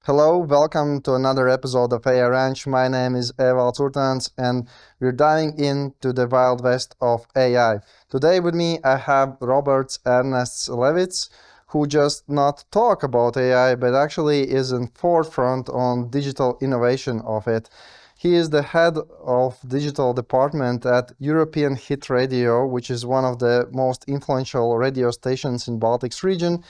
Hello, welcome to another episode of AI Ranch. My name is Evalds Urtans, and we're diving into the Wild West of AI. Today with me, I have Roberts Levics, who just not talk about AI, but actually is in forefront on digital innovation of it. He is the head of digital department at European Hit Radio, which is one of the most influential radio stations in Baltics region.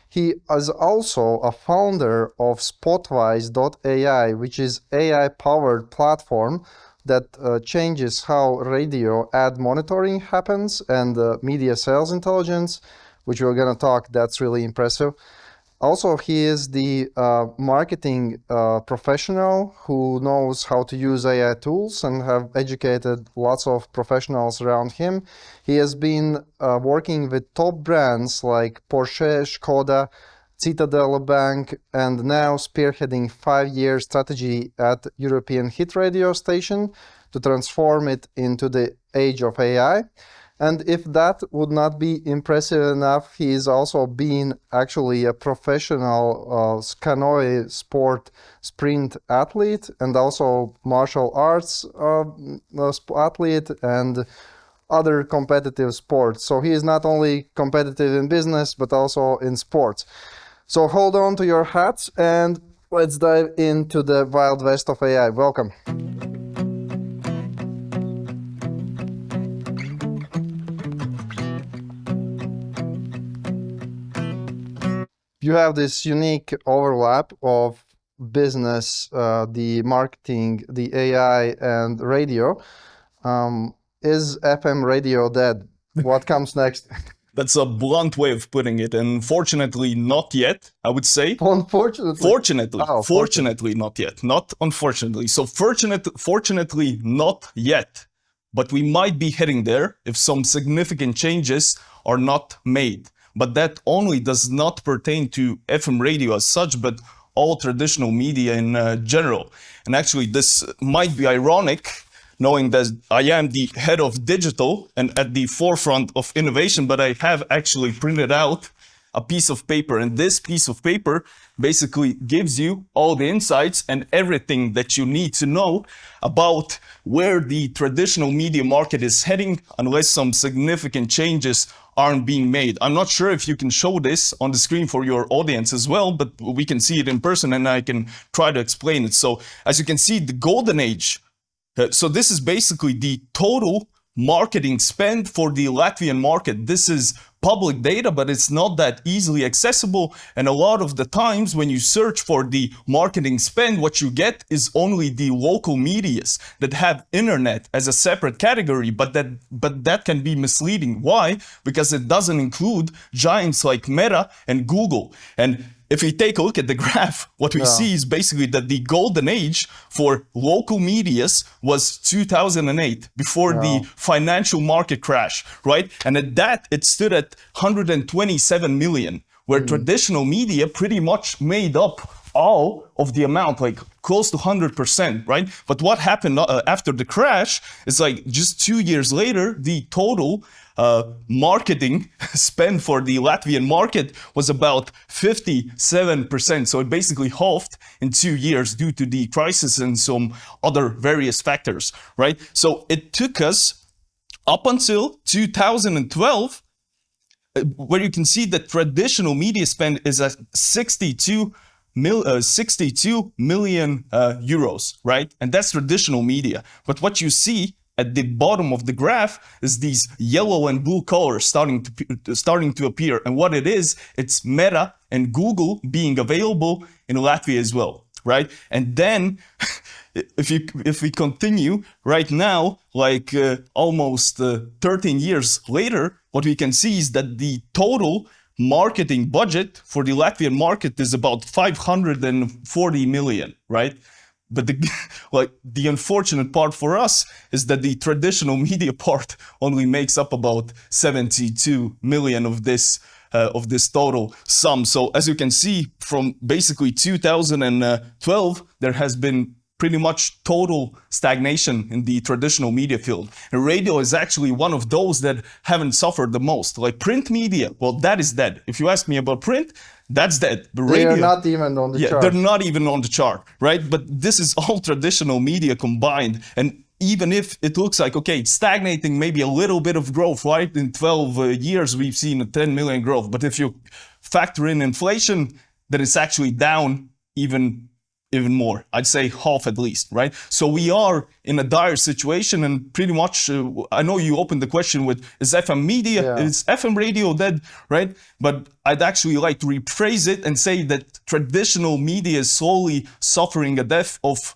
He is also a founder of Spotwise.ai, which is AI-powered platform that changes how radio ad monitoring happens and media sales intelligence, which we're going to talk. That's really impressive. Also, he is the marketing professional who knows how to use AI tools and have educated lots of professionals around him. He has been working with top brands like Porsche, Skoda, Citadel Bank, and now spearheading 5-year strategy at European Hit Radio station to transform it into the age of AI. And if that would not be impressive enough, he is also being actually a professional canoe sport sprint athlete and also martial arts athlete and other competitive sports. So he is not only competitive in business, but also in sports. So hold on to your hats and let's dive into the Wild West of AI. Welcome. You have this unique overlap of business, the marketing, the AI, and radio. Is FM radio dead? What comes next? That's a blunt way of putting it, and fortunately not yet, I would say. Unfortunately. Fortunately not yet, not unfortunately. So fortunately not yet, but we might be heading there if some significant changes are not made. But that only does not pertain to FM radio as such, but all traditional media in general. And actually, this might be ironic, knowing that I am the head of digital and at the forefront of innovation, but I have actually printed out a piece of paper. And this piece of paper basically gives you all the insights and everything that you need to know about where the traditional media market is heading, unless some significant changes aren't being made. I'm not sure if you can show this on the screen for your audience as well, but we can see it in person and I can try to explain it. So as you can see, the golden age. So this is basically the total marketing spend for the Latvian market. This is public data, but it's not that easily accessible. And a lot of the times when you search for the marketing spend, what you get is only the local medias that have internet as a separate category, but that can be misleading. Why? Because it doesn't include giants like Meta and Google. And if we take a look at the graph, what we see is basically that the golden age for local medias was 2008, before the financial market crash, right? And at that, it stood at 127 million, where traditional media pretty much made up all of the amount, like close to 100%, right? But what happened after the crash is like just 2 years later, the total marketing spend for the Latvian market was about 57%. So it basically halved in 2 years due to the crisis and some other various factors, right? So it took us up until 2012, where you can see that traditional media spend is at 62 million euros, right? And that's traditional media. But what you see at the bottom of the graph is these yellow and blue colors starting to appear. And what it is, it's Meta and Google being available in Latvia as well, right? And then if we continue right now, like almost 13 years later, what we can see is that the total marketing budget for the Latvian market is about 540 million, right? But the unfortunate part for us is that the traditional media part only makes up about 72 million of this total sum. So as you can see, from basically 2012, there has been pretty much total stagnation in the traditional media field. And radio is actually one of those that haven't suffered the most. Like print media, well, that is dead. If you ask me about print, That's dead. The They are radio, not even on the yeah, chart. they're not even on the chart, right? But this is all traditional media combined. And even if it looks like, okay, it's stagnating, maybe a little bit of growth, right? In 12 years, we've seen a 10 million growth. But if you factor in inflation, then it's actually down even more. I'd say half at least, right? So we are in a dire situation, and pretty much, I know you opened the question with, is FM media, Yeah. is FM radio dead, right? But I'd actually like to rephrase it and say that traditional media is slowly suffering a death of,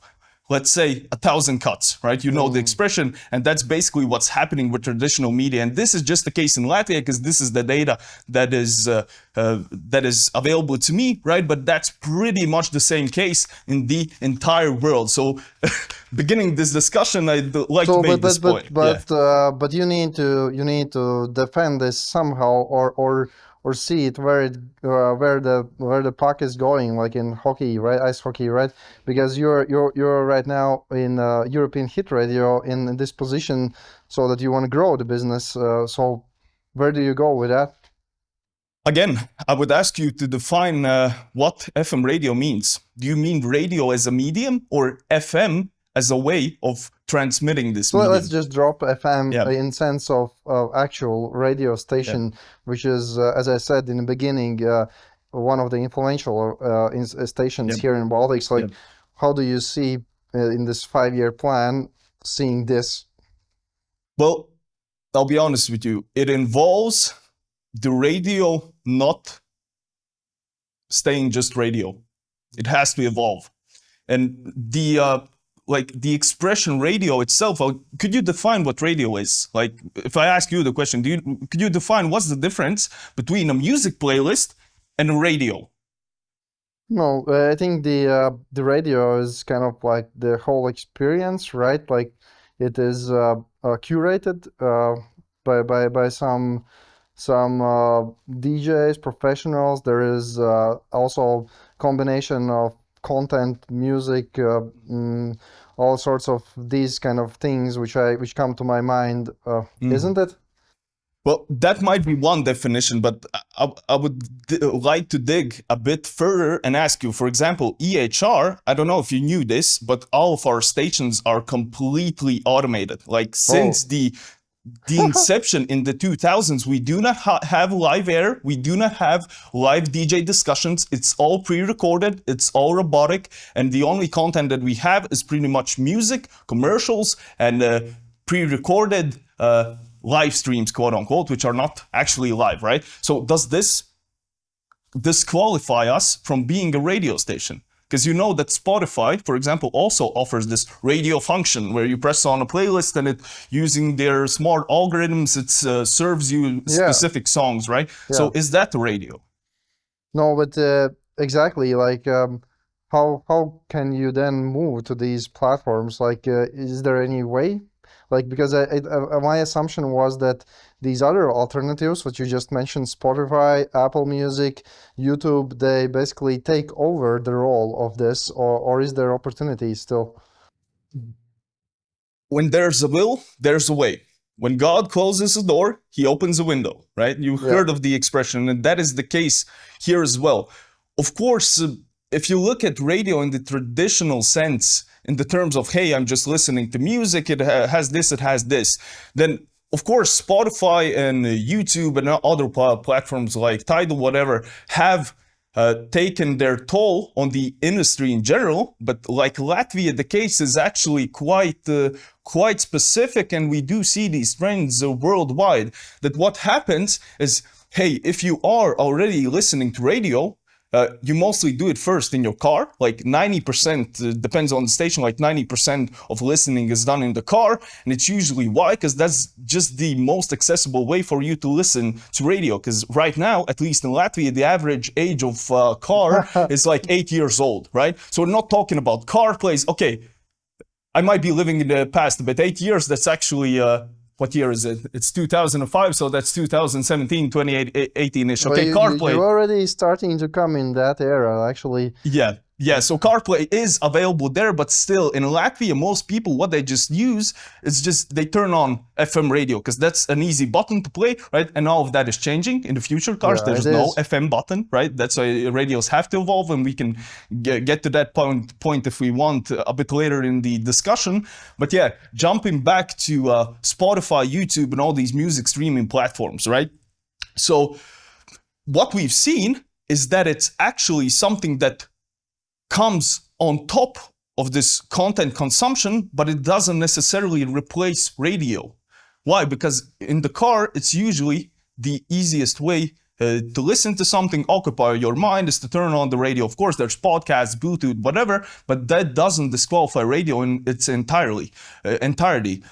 let's say, 1,000 cuts, right? You know the expression, and that's basically what's happening with traditional media. And this is just the case in Latvia because this is the data that is available to me, right? But that's pretty much the same case in the entire world. So, beginning this discussion, I'd like to make this point. But you need to defend this somehow, or see it where the puck is going, like in hockey, right? Ice hockey, right? Because you're right now in European hit radio in this position, so that you want to grow the business. So where do you go with that? Again, I would ask you to define what FM radio means. Do you mean radio as a medium, or FM as a way of transmitting this medium? Let's just drop FM Yeah. in sense of actual radio station, which is, as I said in the beginning, one of the influential stations here in Baltics. Like, how do you see in this 5-year plan seeing this? Well, I'll be honest with you. It involves the radio not staying just radio. It has to evolve. And the expression radio itself, could you define what radio is? Like, if I ask you the question, could you define what's the difference between a music playlist and a radio? No, I think the radio is kind of like the whole experience, right? Like, it is curated by some DJs, professionals. There is also combination of content, music, all sorts of these kind of things which come to my mind, isn't it? Well, that might be one definition, but I would like to dig a bit further and ask you, for example, EHR, I don't know if you knew this, but all of our stations are completely automated. Like, since the inception in the 2000s, we do not have live air, we do not have live DJ discussions. It's all pre-recorded, it's all robotic, and the only content that we have is pretty much music, commercials, and pre-recorded live streams, quote unquote, which are not actually live, right? So does this disqualify us from being a radio station? Because you know that Spotify, for example, also offers this radio function where you press on a playlist and it, using their smart algorithms, it serves you specific songs, right? Yeah. So is that the radio? No, but exactly, like how can you then move to these platforms? Like, is there any way? Like, because my assumption was that these other alternatives, what you just mentioned, Spotify, Apple Music, YouTube, they basically take over the role of this, or is there opportunity still? When there's a will, there's a way. When God closes a door, he opens a window, right? You heard of the expression, and that is the case here as well. Of course, if you look at radio in the traditional sense, in the terms of, hey, I'm just listening to music, it has this, then of course Spotify and YouTube and other platforms like Tidal, whatever, have taken their toll on the industry in general. But like Latvia, the case is actually quite specific, and we do see these trends worldwide, that what happens is, hey, if you are already listening to radio, you mostly do it first in your car. Like 90%, depends on the station, like 90% of listening is done in the car. And it's usually why? Because that's just the most accessible way for you to listen to radio. Because right now, at least in Latvia, the average age of car is like 8 years old, right? So we're not talking about car plays. Okay, I might be living in the past, but 8 years, that's actually... what year is it? It's 2005, so that's 2017, 2018-ish. Okay, CarPlay. You're already starting to come in that era, actually. Yeah. Yeah, so CarPlay is available there, but still in Latvia, most people, what they just use is just they turn on FM radio because that's an easy button to play, right? And all of that is changing in the future cars. Yeah, it There's no is. FM button, right? That's why radios have to evolve, and we can get to that point if we want a bit later in the discussion. But yeah, jumping back to Spotify, YouTube, and all these music streaming platforms, right? So what we've seen is that it's actually something that comes on top of this content consumption, but it doesn't necessarily replace radio. Why? Because in the car, it's usually the easiest way to listen to something, occupy your mind, is to turn on the radio. Of course, there's podcasts, Bluetooth, whatever, but that doesn't disqualify radio in its entirety.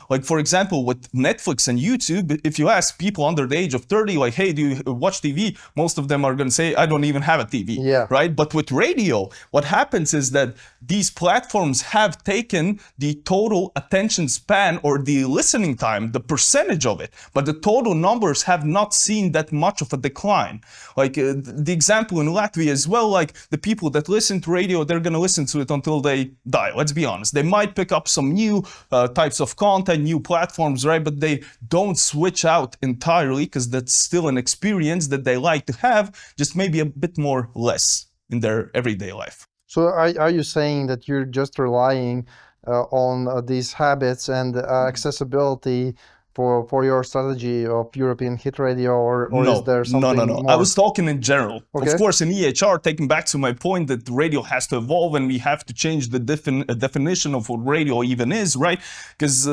Like, for example, with Netflix and YouTube, if you ask people under the age of 30, like, hey, do you watch TV? Most of them are going to say, I don't even have a TV, Yeah. right? But with radio, what happens is that these platforms have taken the total attention span or the listening time, the percentage of it, but the total numbers have not seen that much of a decline. Like the example in Latvia as well, like the people that listen to radio, they're going to listen to it until they die. Let's be honest. They might pick up some new types of content, new platforms, right? But they don't switch out entirely because that's still an experience that they like to have, just maybe a bit more less in their everyday life. So are you saying that you're just relying on these habits and accessibility for your strategy of European hit radio, or is there something No. more? I was talking in general. Okay. Of course, in EHR, taking back to my point that radio has to evolve and we have to change the definition of what radio even is, right? Because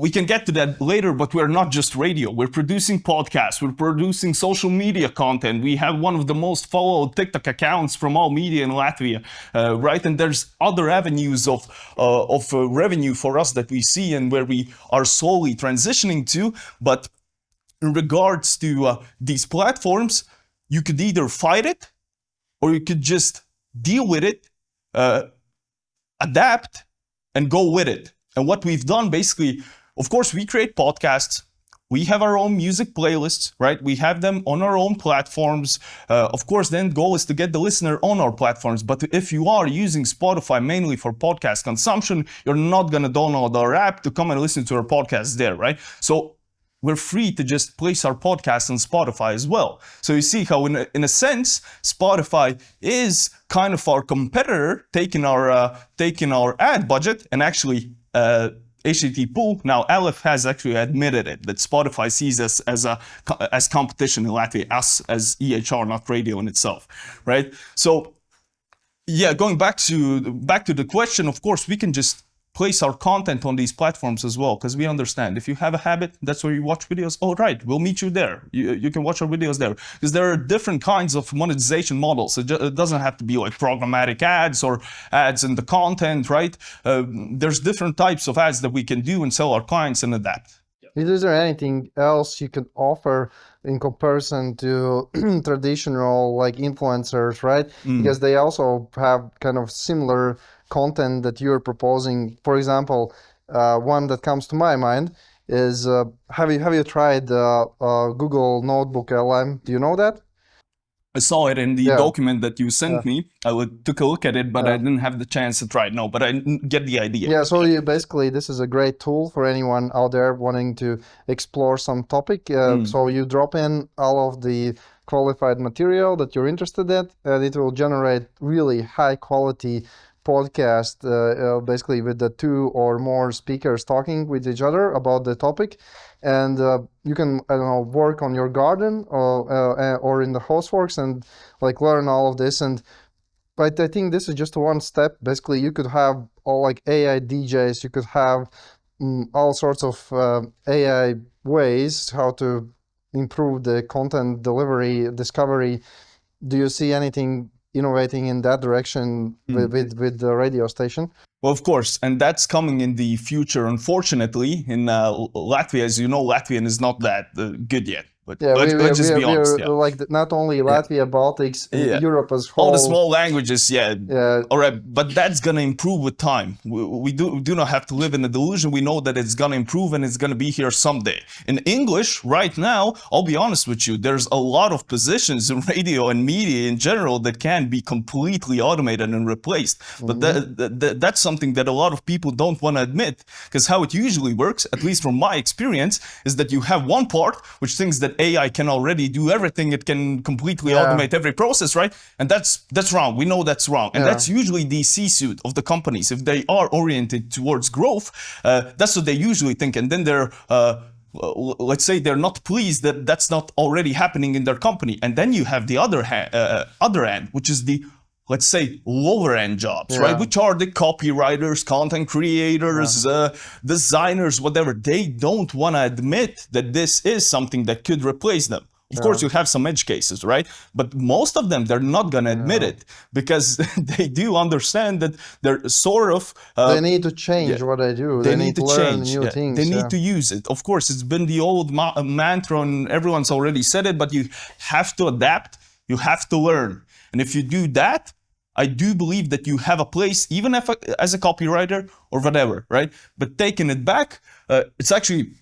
we can get to that later, but we're not just radio. We're producing podcasts, we're producing social media content. We have one of the most followed TikTok accounts from all media in Latvia, right? And there's other avenues of revenue for us that we see and where we are slowly transitioning to. But in regards to these platforms, you could either fight it or you could just deal with it, adapt, and go with it. And what we've done basically, of course, we create podcasts. We have our own music playlists, right? We have them on our own platforms. Of course, then goal is to get the listener on our platforms. But if you are using Spotify mainly for podcast consumption, you're not going to download our app to come and listen to our podcast there, right? So we're free to just place our podcast on Spotify as well. So you see how, in a sense, Spotify is kind of our competitor, taking our ad budget and actually. HTT Pool, now Aleph has actually admitted it, that Spotify sees us as competition in Latvia, us as EHR, not radio in itself, right? So yeah, going back to the question, of course, we can just place our content on these platforms as well, because we understand if you have a habit, that's where you watch videos. All right, we'll meet you there. You can watch our videos there, because there are different kinds of monetization models. It doesn't have to be like programmatic ads or ads in the content, right? There's different types of ads that we can do and sell our clients and adapt. Is there anything else you could offer in comparison to traditional like influencers, right? Because they also have kind of similar content that you're proposing. For example, one that comes to my mind is have you tried Google Notebook LM? Do you know that? I saw it in the document that you sent me. I took a look at it, but I didn't have the chance to try it. No, but I get the idea. Yeah, so basically this is a great tool for anyone out there wanting to explore some topic. So you drop in all of the qualified material that you're interested in, and it will generate really high quality podcast, basically with the 2 or more speakers talking with each other about the topic. And you can, I don't know, work on your garden or in the houseworks and like learn all of this. But I think this is just one step. Basically, you could have all like AI DJs, you could have all sorts of AI ways how to improve the content delivery, discovery. Do you see anything innovating in that direction with the radio station? Well, of course, and that's coming in the future. Unfortunately, in Latvia, as you know, Latvian is not that good yet. But Yeah, let's just be we honest. are Yeah. like not only Yeah. Latvia, Baltics, in Yeah. Europe as All the whole. small languages, yeah, Yeah, all right, but that's gonna improve with time. We do not have to live in a delusion. We know that it's gonna improve and it's gonna be here someday. In English, right now, I'll be honest with you, there's a lot of positions in radio and media in general that can be completely automated and replaced. But that's something that a lot of people don't want to admit, because how it usually works, at least from my experience, is that you have one part which thinks that AI can already do everything. It can completely automate every process, right? And that's wrong. We know that's wrong. And that's usually the C-suite of the companies. If they are oriented towards growth, that's what they usually think. And then they're let's say they're not pleased that that's not already happening in their company. And then you have the other end, which is the, let's say, lower end jobs, right? Which are the copywriters, content creators, designers, whatever. They don't want to admit that this is something that could replace them. Of course, you have some edge cases, right? But most of them, they're not going to admit it, because they do understand that they're sort of... they need to change what they do. They need to learn new things. They need to use it. Of course, it's been the old mantra and everyone's already said it, but you have to adapt. You have to learn. And if you do that, I do believe that you have a place, even if as a copywriter or whatever, right? But taking it back, it's actually...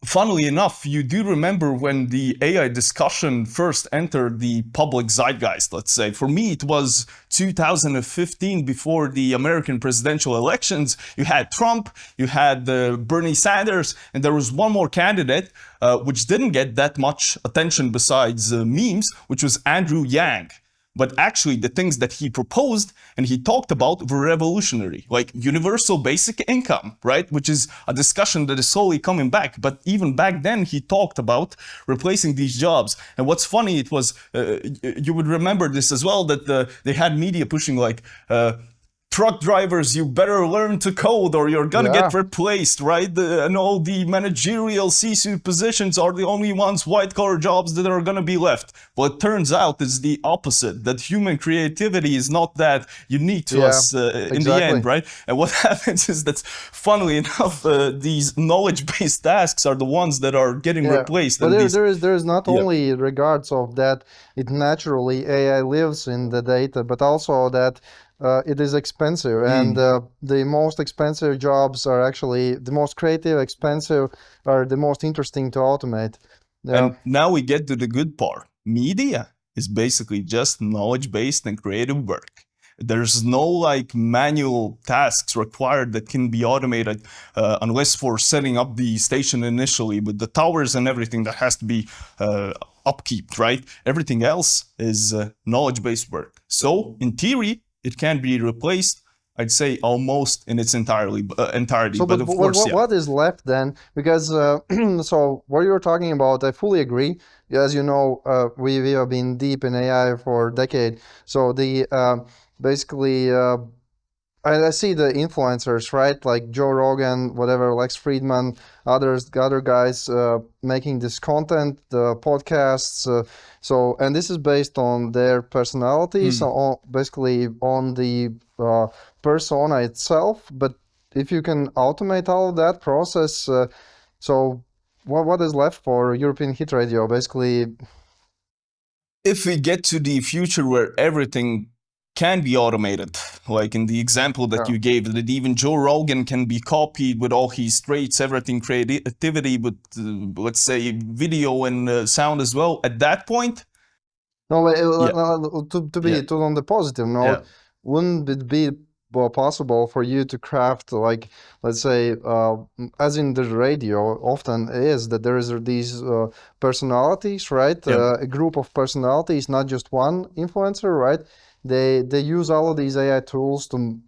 Funnily enough, you do remember when the AI discussion first entered the public zeitgeist, let's say. For me, it was 2015, before the American presidential elections. You had Trump, you had Bernie Sanders, and there was one more candidate which didn't get that much attention besides memes, which was Andrew Yang. But actually, the things that he proposed and he talked about were revolutionary, like universal basic income, right? Which is a discussion that is slowly coming back. But even back then, he talked about replacing these jobs. And what's funny, it was, you would remember this as well, that they had media pushing like, truck drivers, you better learn to code or you're gonna get replaced, right? And all the managerial C-suite positions are the only ones, white-collar jobs, that are gonna be left. Well, it turns out it's the opposite, that human creativity is not that unique to us in the end, right? And what happens is that, funnily enough, these knowledge-based tasks are the ones that are getting replaced. But there is not only regards of that it naturally AI lives in the data, but also that it is expensive, and the most expensive jobs are actually the most creative, expensive, are the most interesting to automate. And now we get to the good part. Media is basically just knowledge-based and creative work. There's no like manual tasks required that can be automated unless for setting up the station initially with the towers and everything that has to be upkeep, right? Everything else is knowledge-based work. So in theory, it can be replaced, I'd say, almost in its entirety. So, but of course, what is left then? Because so what you're talking about, I fully agree. As you know, we have been deep in AI for a decade. So the basically, I see the influencers, right? Like Joe Rogan, whatever, Lex Friedman, other guys making this content, the podcasts. So, and this is based on their personalities, basically on the persona itself. But if you can automate all of that process, so what is left for European Hit Radio? Basically, if we get to the future where everything can be automated, like in the example that you gave, that even Joe Rogan can be copied with all his traits, everything, creativity, with let's say video and sound as well. At that point, no, to be on the positive note, wouldn't it be possible for you to craft, like, let's say, as in the radio often is, that there is these personalities, right? A group of personalities, not just one influencer, right? They use all of these AI tools to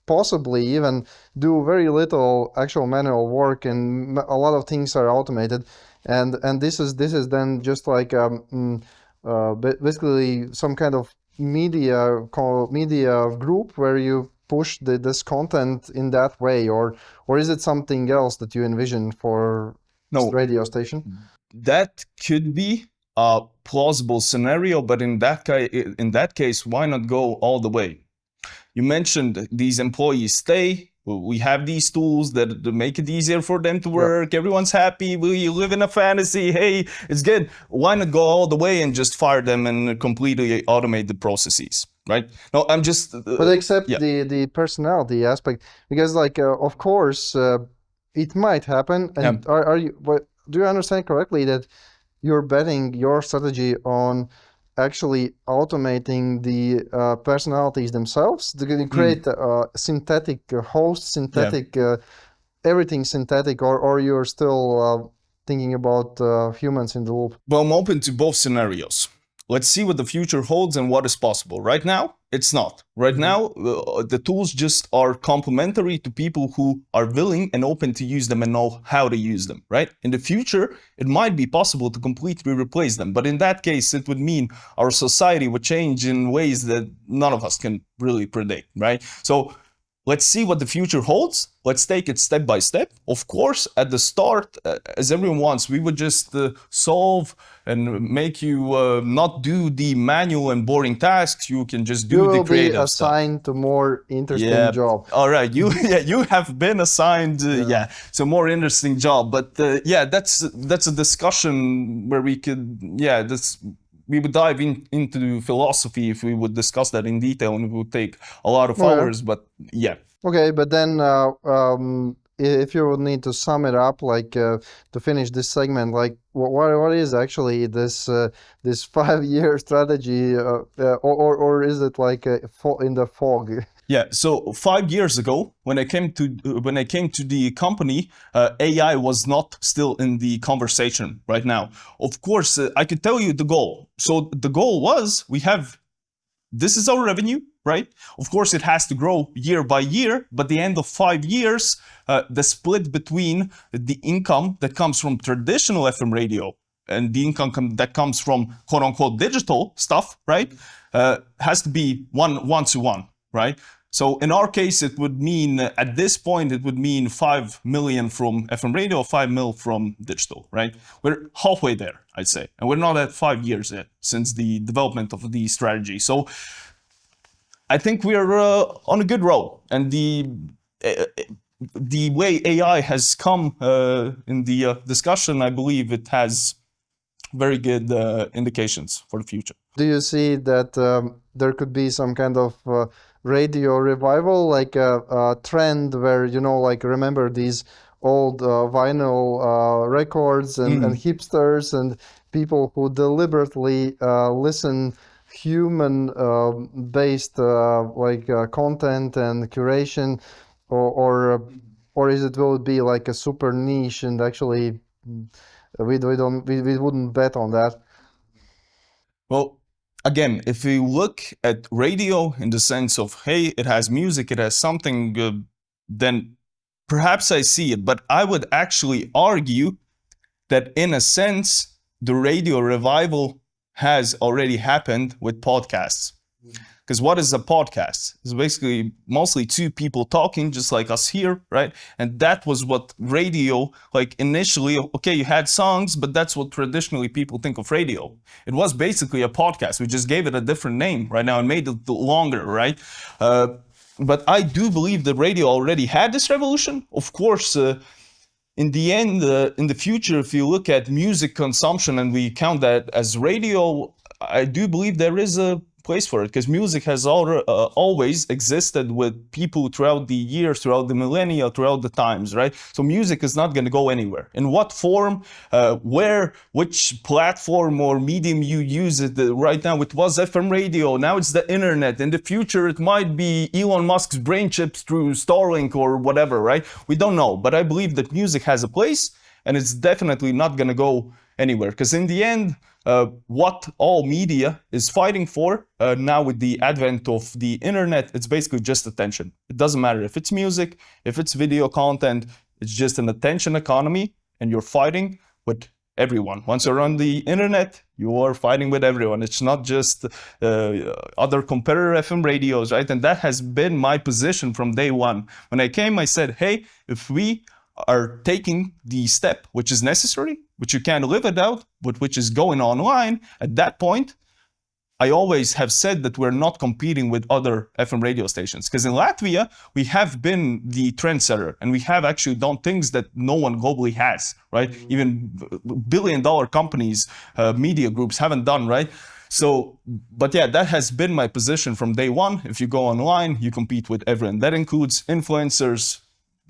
possibly even do very little actual manual work, and a lot of things are automated, and this is then just like basically some kind of media group where you push this content in that way, or is it something else that you envision for radio station? That could be a plausible scenario, but in that case, why not go all the way? You mentioned these employees stay, We have these tools that make it easier for them to work. Everyone's happy. We live in a fantasy. Hey, it's good. Why not go all the way and just fire them and completely automate the processes, right? No, I'm just. But except Yeah. the personality aspect, because like of course it might happen. And are you? But do you understand correctly that you're betting your strategy on actually automating the personalities themselves? They're going to create synthetic hosts, synthetic everything synthetic, or you're still thinking about humans in the loop? Well, I'm open to both scenarios. Let's see what the future holds and what is possible. Right now, it's not. Right now, the tools just are complementary to people who are willing and open to use them and know how to use them, right? In the future, it might be possible to completely replace them. But in that case, it would mean our society would change in ways that none of us can really predict, right? So let's see what the future holds. Let's take it step by step. Of course, at the start, as everyone wants, we would just solve and make you not do the manual and boring tasks. You can just do the creative You will be assigned to more interesting job. All right, you you have been assigned so more interesting job. But that's a discussion where we could we would dive into philosophy if we would discuss that in detail, and it would take a lot of hours. But yeah. Okay, but then if you would need to sum it up, like to finish this segment, like what is actually this 5-year strategy, or is it like in the fog? Yeah, so 5 years ago, when I came to the company, AI was not still in the conversation right now. Of course, I could tell you the goal. So the goal was this is our revenue, right? Of course, it has to grow year by year, but the end of 5 years, the split between the income that comes from traditional FM radio and the income that comes from quote unquote digital stuff, right, has to be one to one, right? So in our case, it would mean, at this point, it would mean 5 million from FM radio, 5 mil from digital, right? We're halfway there, I'd say. And we're not at 5 years yet since the development of the strategy. So I think we're on a good road. And the way AI has come in the discussion, I believe it has very good indications for the future. Do you see that there could be some kind of radio revival, like a trend where, like remember these old vinyl records and hipsters and people who deliberately listen human based content and curation, or will it be like a super niche, and actually we wouldn't bet on that? Well, again, if we look at radio in the sense of, hey, it has music, it has something, then perhaps I see it. But I would actually argue that in a sense, the radio revival has already happened with podcasts. Because what is a podcast? It's basically mostly two people talking, just like us here, right? And that was what radio, like initially, okay, you had songs, but that's what traditionally people think of radio. It was basically a podcast. We just gave it a different name right now and made it longer, right? But I do believe that radio already had this revolution. Of course, in the end, in the future, if you look at music consumption and we count that as radio, I do believe there is a place for it, because music has always existed with people throughout the years, throughout the millennia, throughout the times, right? So music is not going to go anywhere. In what form, where, which platform or medium you use it, right now it was FM radio, now it's the internet. In the future, it might be Elon Musk's brain chips through Starlink or whatever, right? We don't know, but I believe that music has a place, and it's definitely not going to go anywhere, because in the end, what all media is fighting for now with the advent of the internet, it's basically just attention. It doesn't matter if it's music, if it's video content, it's just an attention economy, and you're fighting with everyone. Once you're on the internet, you are fighting with everyone. It's not just other competitor FM radios, right? And that has been my position from day one. When I came, I said, hey, if we are taking the step which is necessary, which you can't live without, but which is going online, at that point, I always have said that we're not competing with other FM radio stations, because in Latvia, we have been the trendsetter and we have actually done things that no one globally has, right? Even billion-dollar companies, media groups haven't done, right? So, but yeah, that has been my position from day one. If you go online, you compete with everyone. That includes influencers,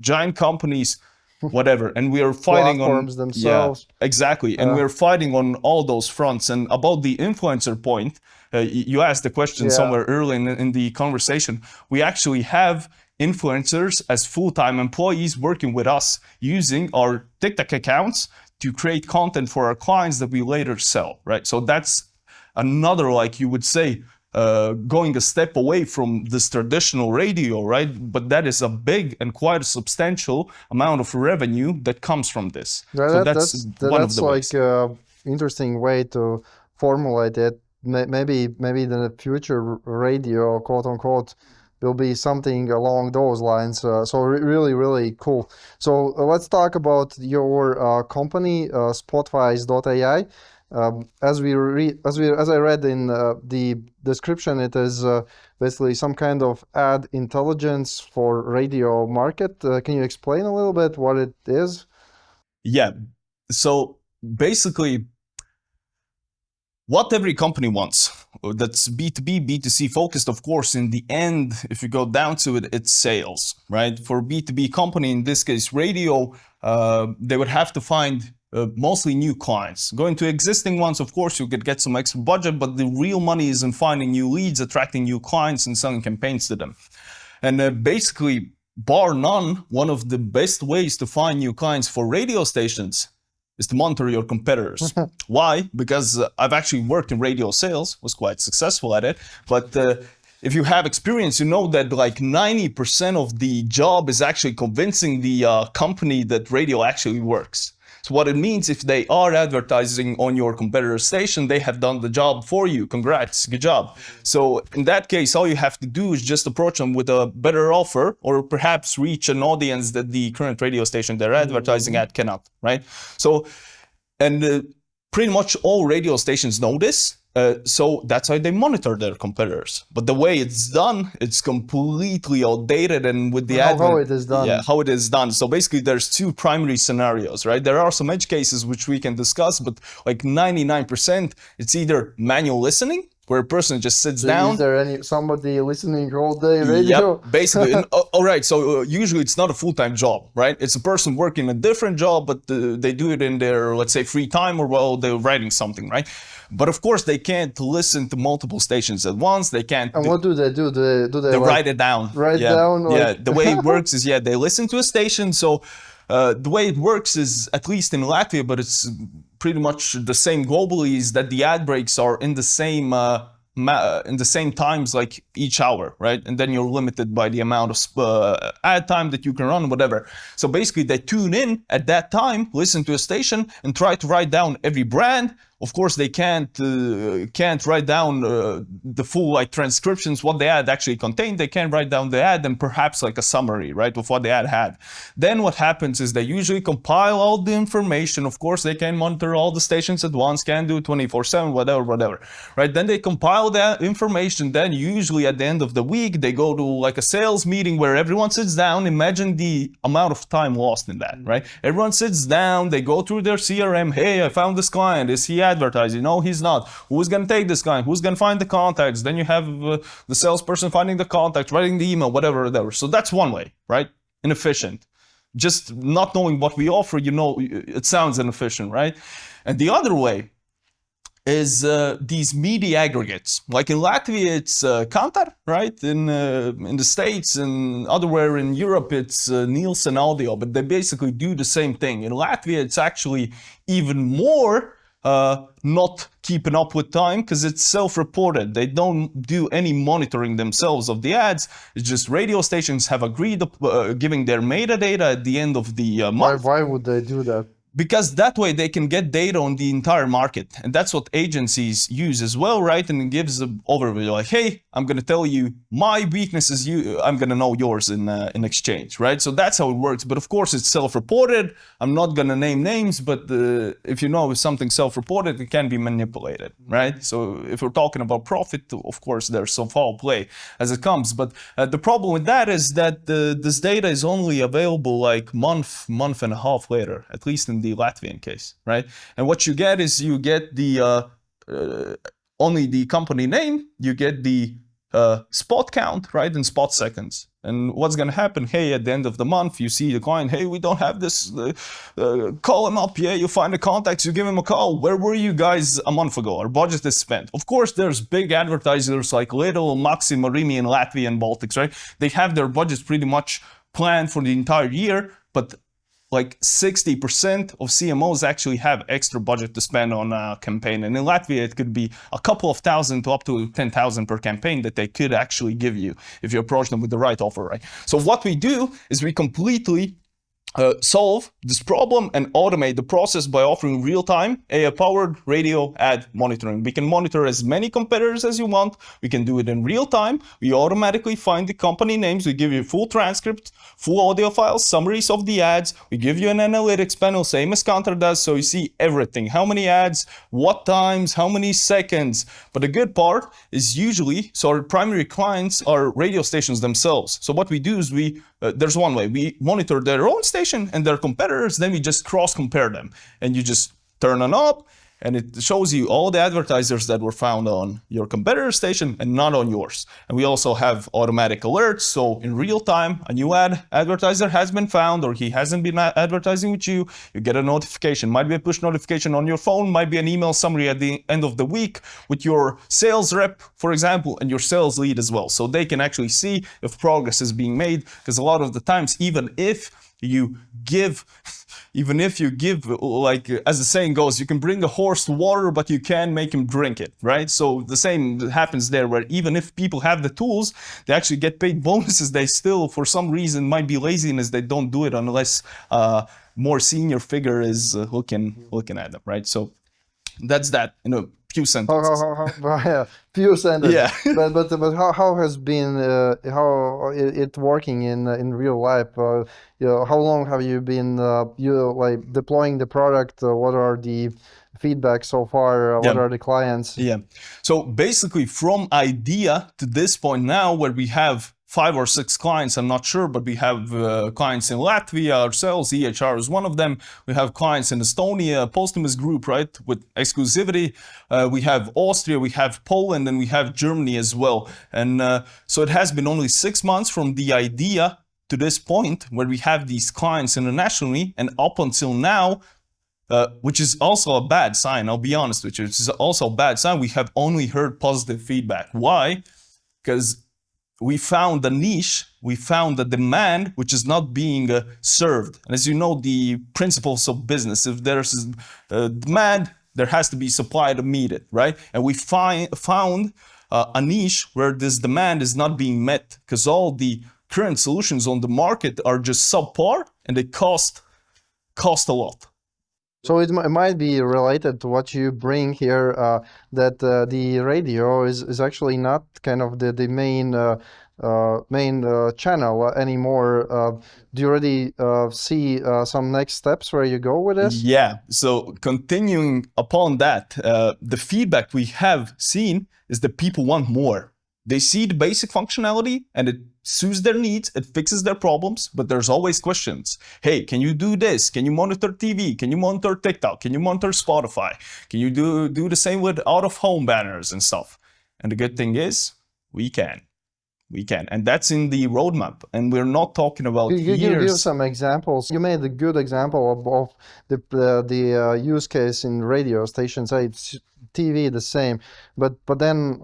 giant companies, whatever. And we are fighting Platforms on themselves. Yeah, exactly. And we're fighting on all those fronts. And about the influencer point, you asked the question somewhere early in the conversation. We actually have influencers as full-time employees working with us using our TikTok accounts to create content for our clients that we later sell, right? So that's another, like you would say, going a step away from this traditional radio, right? But that is a big and quite a substantial amount of revenue that comes from this. So that's one of the ways. Like interesting way to formulate it. Maybe the future radio, quote unquote, will be something along those lines. So really cool. So let's talk about your company, Spotwise.ai. As I read in the description, it is basically some kind of ad intelligence for radio market. Can you explain a little bit what it is? Yeah. So basically, what every company wants, that's B2B, B2C focused, of course, in the end, if you go down to it, it's sales, right? For B2B company, in this case, radio, they would have to find mostly new clients. Going to existing ones, of course, you could get some extra budget, but the real money is in finding new leads, attracting new clients, and selling campaigns to them. And basically, bar none, one of the best ways to find new clients for radio stations is to monitor your competitors. Why? Because I've actually worked in radio sales, was quite successful at it, but if you have experience, you know that like 90% of the job is actually convincing the company that radio actually works. So what it means, if they are advertising on your competitor station, they have done the job for you. Congrats, good job. So in that case, all you have to do is just approach them with a better offer, or perhaps reach an audience that the current radio station they're advertising at cannot, right? So, and pretty much all radio stations know this. So that's how they monitor their competitors. But the way it's done, it's completely outdated, and with the how it is done. Yeah, how it is done. So basically, there's two primary scenarios, right? There are some edge cases which we can discuss, but like 99%, it's either manual listening, where a person just sits down. Is there somebody listening all day radio? Yep, basically. All right, so usually it's not a full-time job, right? It's a person working a different job, but they do it in their, let's say, free time, or while they're writing something, right? But of course, they can't listen to multiple stations at once. They can't. And what do they do? Do they write it down? Write down? Like... Yeah, the way it works is, they listen to a station. So the way it works is, at least in Latvia, but it's pretty much the same globally, is that the ad breaks are in the same times, like each hour, right? And then you're limited by the amount of ad time that you can run, whatever. So basically, they tune in at that time, listen to a station, and try to write down every brand. Of course, they can't write down the full like transcriptions, what the ad actually contained. They can write down the ad and perhaps like a summary, right, of what the ad had. Then what happens is they usually compile all the information. Of course, they can monitor all the stations at once, can do 24/7, whatever, right? Then they compile that information. Then usually at the end of the week, they go to like a sales meeting where everyone sits down. Imagine the amount of time lost in that, right? Everyone sits down, they go through their CRM. Hey, I found this client. Is he advertising? No, he's not. Who's going to take this client? Who's going to find the contacts? Then you have the salesperson finding the contact, writing the email, whatever. So that's one way, right? Inefficient. Just not knowing what we offer, it sounds inefficient, right? And the other way is these media aggregates. Like in Latvia, it's Kantar, right? In the States and otherwhere in Europe, it's Nielsen Audio, but they basically do the same thing. In Latvia, it's actually even more not keeping up with time, because it's self-reported. They don't do any monitoring themselves of the ads. It's just radio stations have agreed giving their metadata at the end of the month. Why would they do that? because that way they can get data on the entire market, and that's what agencies use as well, right? And it gives an overview, like, hey, I'm going to tell you my weaknesses, I'm going to know yours in exchange, right? So that's how it works. But of course it's self-reported. I'm not going to name names, but if you know something self-reported, it can be manipulated, right? So if we're talking about profit, of course there's some foul play as it comes. But the problem with that is that this data is only available like month and a half later, at least in the Latvian case, right? And what you get is you get the only the company name, you get the spot count, right, in spot seconds. And what's going to happen? Hey, at the end of the month, you see the client, hey, we don't have this, call him up, yeah, you find the contacts, you give him a call. Where were you guys a month ago? Our budget is spent. Of course, there's big advertisers like Lidl, Maxi, Marimi in Latvia and Baltics, right? They have their budgets pretty much planned for the entire year, but like 60% of CMOs actually have extra budget to spend on a campaign. And in Latvia, it could be a couple of thousand to up to 10,000 per campaign that they could actually give you if you approach them with the right offer, right? So what we do is we completely solve this problem and automate the process by offering real-time AI-powered radio ad monitoring. We can monitor as many competitors as you want. We can do it in real time. We automatically find the company names. We give you full transcripts, full audio files, summaries of the ads. We give you an analytics panel, same as Counter does, so you see everything. How many ads, what times, how many seconds. But the good part is usually, so our primary clients are radio stations themselves. So what we do is there's one way. We monitor their own station and their competitors, then we just cross-compare them. And you just turn on up, and it shows you all the advertisers that were found on your competitor station and not on yours. And we also have automatic alerts, so in real time, a new advertiser has been found or he hasn't been advertising with you, you get a notification. Might be a push notification on your phone, might be an email summary at the end of the week with your sales rep, for example, and your sales lead as well. So they can actually see if progress is being made, because a lot of the times, even if you give, like, as the saying goes, you can bring a horse to water, but you can't make him drink it, right? So the same happens there, where even if people have the tools, they actually get paid bonuses. They still, for some reason, might be laziness. They don't do it unless more senior figure is looking at them, right? So that's that in a few sentences. Yeah, few sentences. Yeah. but how has been how it working in real life? How long have you been deploying the product? What are the feedback so far? What are the clients? Yeah. So basically, from idea to this point now, where we have 5 or 6 clients, I'm not sure, but we have clients in Latvia ourselves, EHR is one of them. We have clients in Estonia, Postumus Group, right, with exclusivity. We have Austria, we have Poland, and we have Germany as well. And so it has been only 6 months from the idea to this point where we have these clients internationally, and up until now, which is also a bad sign, I'll be honest with you, it's also a bad sign, we have only heard positive feedback. Why? Because we found a niche, we found a demand which is not being served. And as you know, the principles of business, if there's demand, there has to be supply to meet it, right? And we found a niche where this demand is not being met, because all the current solutions on the market are just subpar and they cost a lot. So it might be related to what you bring here, that the radio is actually not kind of the main channel anymore. Do you already see some next steps where you go with this? Yeah, so continuing upon that, the feedback we have seen is that people want more. They see the basic functionality and it suits their needs, it fixes their problems, but there's always questions. Hey, can you do this? Can you monitor TV? Can you monitor TikTok? Can you monitor Spotify? Can you do the same with out-of-home banners and stuff? And the good thing is, we can. And that's in the roadmap. And we're not talking about years. Give some examples. You made a good example of the use case in radio stations. It's TV the same, but then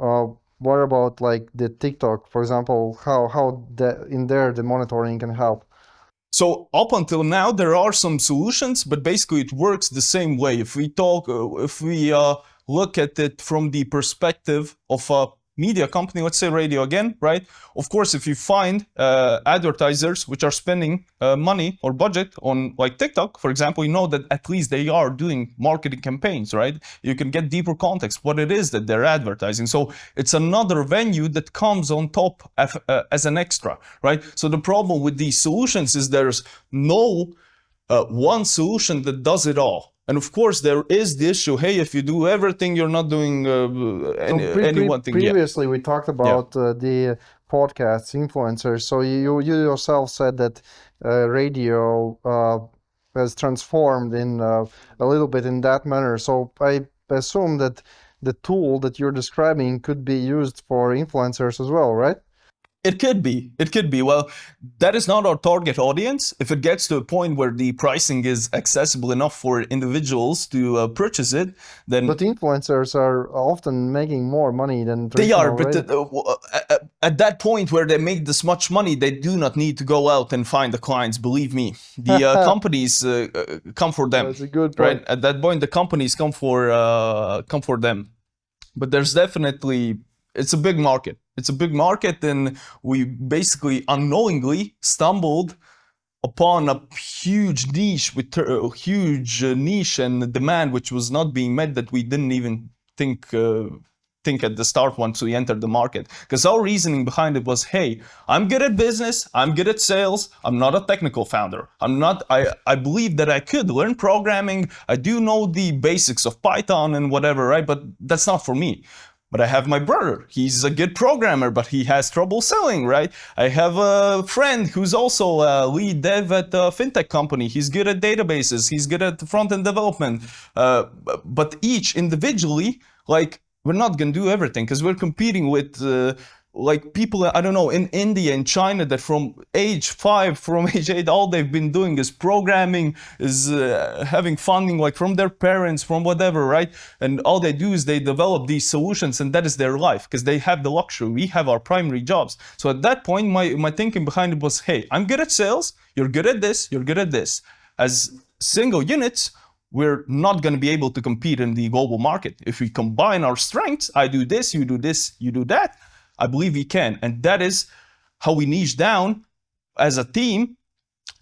what about like the TikTok, for example? How in there the monitoring can help? So up until now, there are some solutions, but basically it works the same way. If we look at it from the perspective of a media company, let's say radio again, right? Of course, if you find advertisers which are spending money or budget on like TikTok, for example, you know that at least they are doing marketing campaigns, right? You can get deeper context, what it is that they're advertising. So it's another venue that comes on top as an extra, right? So the problem with these solutions is there's no one solution that does it all. And of course, there is the issue, hey, if you do everything, you're not doing any one thing. Previously, we talked about the podcasts, influencers. So you yourself said that radio has transformed in a little bit in that manner. So I assume that the tool that you're describing could be used for influencers as well, right? It could be. It could be. Well, that is not our target audience. If it gets to a point where the pricing is accessible enough for individuals to purchase it, then... But influencers are often making more money than They are, but radio. at that point where they make this much money, they do not need to go out and find the clients, believe me. The companies come for them. That's a good point. Right? At that point, the companies come for them. But there's definitely... It's a big market. It's a big market, and we basically unknowingly stumbled upon a huge niche with a huge niche and demand which was not being met, that we didn't even think at the start once we entered the market. Because our reasoning behind it was, hey, I'm good at business, I'm good at sales, I'm not a technical founder. I believe that I could learn programming, I do know the basics of Python and whatever, right? But that's not for me. But I have my brother. He's a good programmer, but he has trouble selling, right? I have a friend who's also a lead dev at a fintech company. He's good at databases. He's good at front-end development. But each individually, like, we're not going to do everything because we're competing with like people, I don't know, in India and China that from age 5, from age 8, all they've been doing is programming, is having funding like from their parents, from whatever, right? And all they do is they develop these solutions, and that is their life because they have the luxury. We have our primary jobs. So at that point, my thinking behind it was, hey, I'm good at sales, you're good at this, you're good at this. As single units, we're not going to be able to compete in the global market. If we combine our strengths, I do this, you do that, I believe we can. And that is how we niche down as a team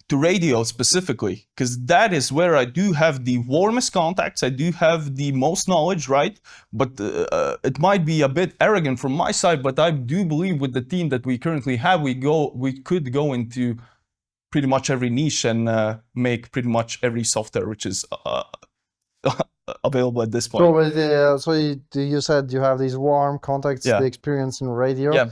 to radio specifically, because that is where I do have the warmest contacts, I do have the most knowledge, right? But it might be a bit arrogant from my side, but I do believe with the team that we currently have, we could go into pretty much every niche and make pretty much every software which is available at this point. So, you said you have these warm contacts, the experience in radio. Yeah.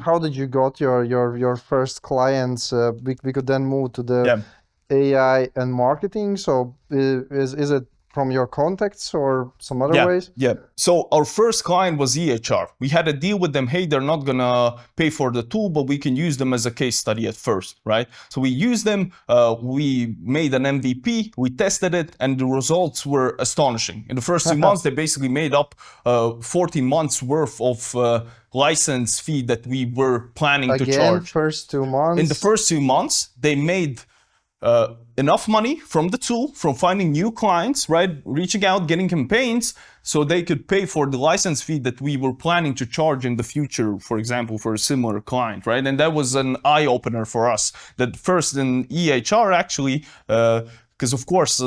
How did you got your first clients? We could then move to the AI and marketing. So is it from your contacts or some other ways? Yeah. So our first client was EHR. We had a deal with them. Hey, they're not gonna pay for the tool, but we can use them as a case study at first, right? So we used them. We made an MVP. We tested it, and the results were astonishing. In the first 2 months, they basically made up 14 months worth of license fee that we were planning to charge. First 2 months. In the first 2 months, they made enough money from the tool, from finding new clients, right? Reaching out, getting campaigns, so they could pay for the license fee that we were planning to charge in the future, for example, for a similar client, right? And that was an eye-opener for us. That first in EHR actually, because of course,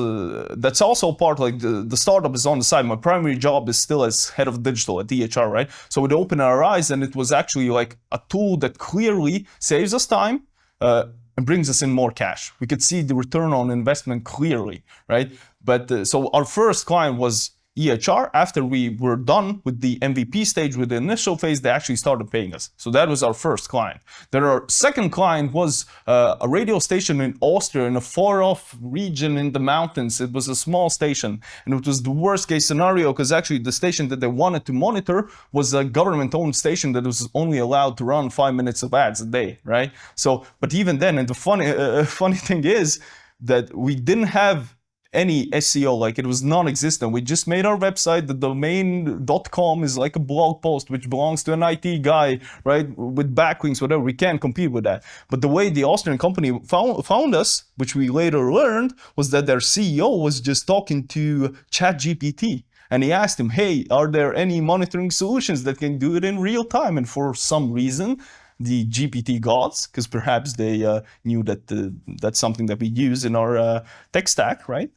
that's also part, like the startup is on the side. My primary job is still as head of digital at DHR, right? So it opened our eyes, and it was actually like a tool that clearly saves us time, and brings us in more cash. We could see the return on investment clearly, right? But so our first client was EHR. After we were done with the MVP stage, with the initial phase, they actually started paying us. So that was our first client. Then our second client was a radio station in Austria, in a far-off region in the mountains. It was a small station, and it was the worst case scenario because actually the station that they wanted to monitor was a government-owned station that was only allowed to run 5 minutes of ads a day, right? So, but even then, and the funny thing is that we didn't have any SEO, like it was non-existent. We just made our website. The domain .com is like a blog post which belongs to an IT guy, right? With backlinks, whatever. We can't compete with that. But the way the Austrian company found us, which we later learned, was that their CEO was just talking to ChatGPT. And he asked him, hey, are there any monitoring solutions that can do it in real time? And for some reason, the GPT gods, because perhaps they knew that that's something that we use in our tech stack, right?